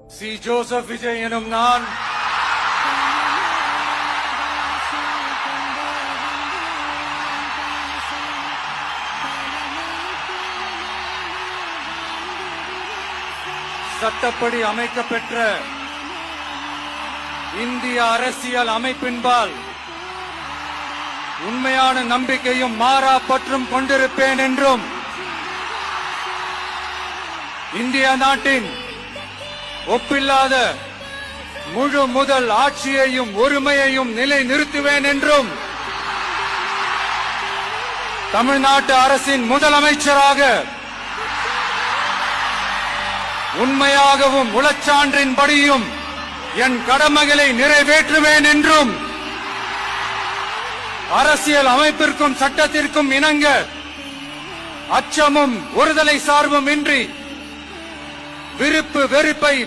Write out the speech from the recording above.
C Joseph Vijay எனும் நான் சட்டப்படி அமைக்கப்பெற்ற இந்திய அரசியல் அமைப்பின்பால் உண்மையான நம்பிக்கையும் மாறா பற்றும் கொண்டிருப்பேன் என்றும் இந்திய நாட்டின் ஒப்பில்லாத முழு முதல் ஆட்சியையும் ஒருமையையும் நிலைநிறுத்துவேன் என்றும் தமிழ்நாட்டு அரசின் முதலமைச்சராக உண்மையாகவும் உளச்சான்றின்படியும் என் கடமைகளை நிறைவேற்றுவேன் என்றும் அரசியல் அமைப்பிற்கும் சட்டத்திற்கும் இணங்க அச்சமும் ஒருதலை சார்பும் இன்றி விருப்பு வெறுப்பை